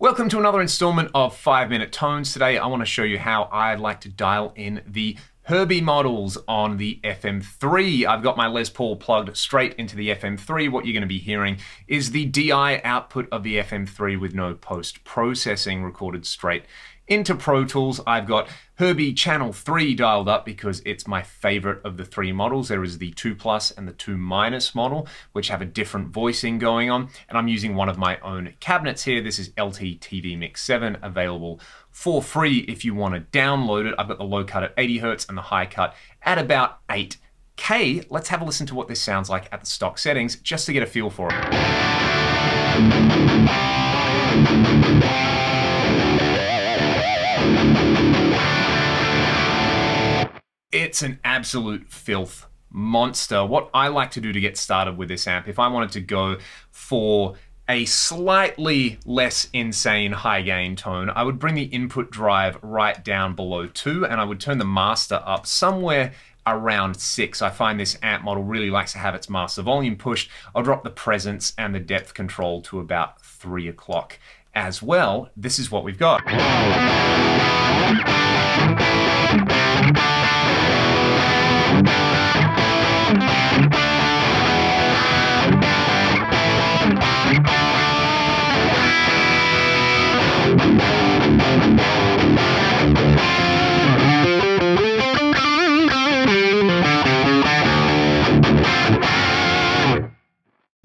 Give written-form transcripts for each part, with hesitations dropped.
Welcome to another installment of 5-Minute Tones. Today I want to show you how I like to dial in the Herbie models on the FM3. I've got my Les Paul plugged straight into the FM3. What you're going to be hearing is the DI output of the FM3 with no post-processing, recorded straight into Pro Tools. I've got Herbie Channel 3 dialed up because it's my favorite of the three models. There is the 2 Plus and the 2 Minus model, which have a different voicing going on. And I'm using one of my own cabinets here. This is LT TV Mix 7, available for free if you want to download it. I've got the low cut at 80 Hertz and the high cut at about 8K. Let's have a listen to what this sounds like at the stock settings, just to get a feel for it. It's an absolute filth monster. What I like to do to get started with this amp, if I wanted to go for a slightly less insane high gain tone, I would bring the input drive right down below 2 and I would turn the master up somewhere around 6. I find this amp model really likes to have its master volume pushed. I'll drop the presence and the depth control to about 3 o'clock as well. This is what we've got.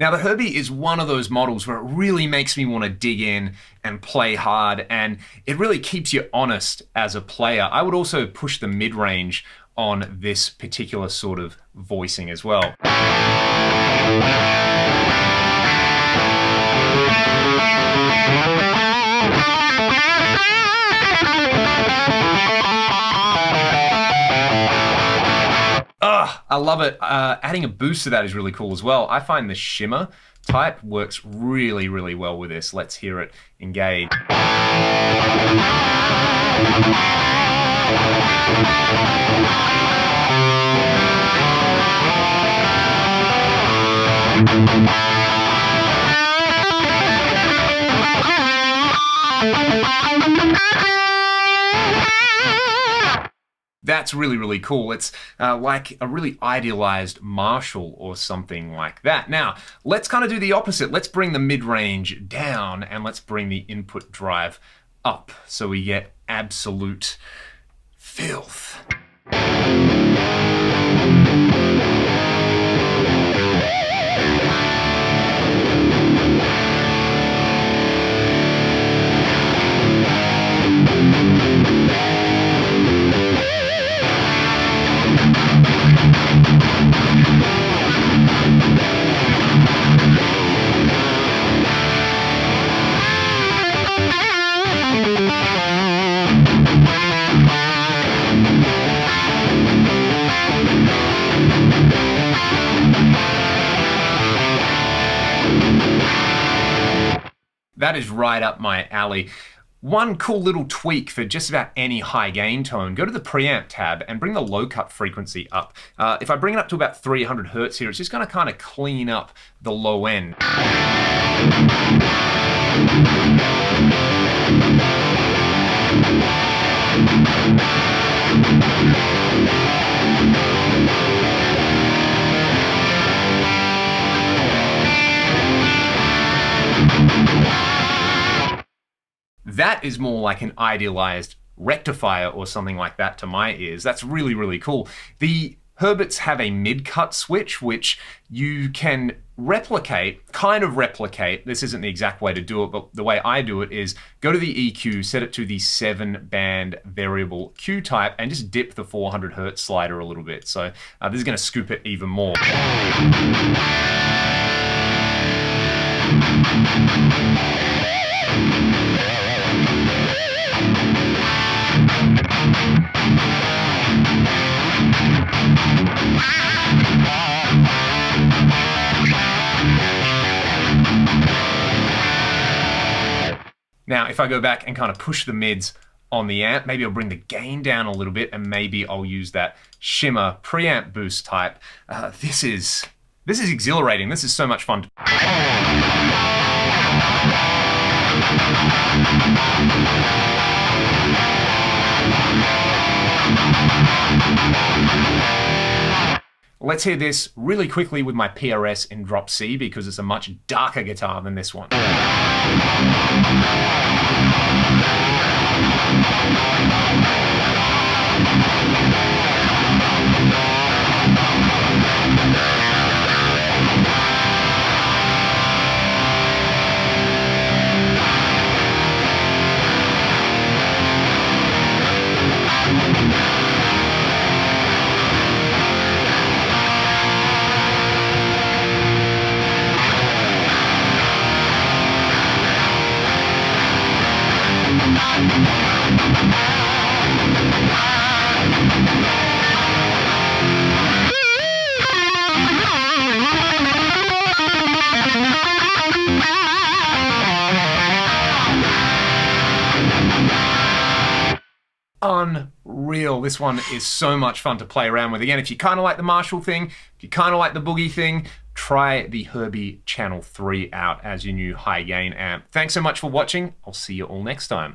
Now the Herbie is one of those models where it really makes me want to dig in and play hard, and it really keeps you honest as a player. I would also push the mid-range on this particular sort of voicing as well. I love it. Adding a boost to that is really cool as well. I find the shimmer type works really, really well with this. Let's hear it engage. That's really, really cool. It's like a really idealized Marshall or something like that. Now, let's kind of do the opposite. Let's bring the mid-range down and let's bring the input drive up so we get absolute filth. That is right up my alley. One cool little tweak for just about any high gain tone, go to the preamp tab and bring the low cut frequency up. If I bring it up to about 300 Hertz here, it's just gonna kind of clean up the low end. That is more like an idealized rectifier or something like that to my ears. That's really, really cool. The Herberts have a mid-cut switch, which you can replicate, kind of replicate. This isn't the exact way to do it, but the way I do it is go to the EQ, set it to the 7-band variable Q type, and just dip the 400 Hertz slider a little bit. So this is gonna scoop it even more. Now, if I go back and kind of push the mids on the amp, maybe I'll bring the gain down a little bit and maybe I'll use that shimmer preamp boost type. This is exhilarating. This is so much fun. Let's hear this really quickly with my PRS in drop C because it's a much darker guitar than this one. Unreal. This one is so much fun to play around with. Again, if you kind of like the Marshall thing, if you kind of like the Boogie thing, try the Herbie Channel 3 out as your new high gain amp. Thanks so much for watching. I'll see you all next time.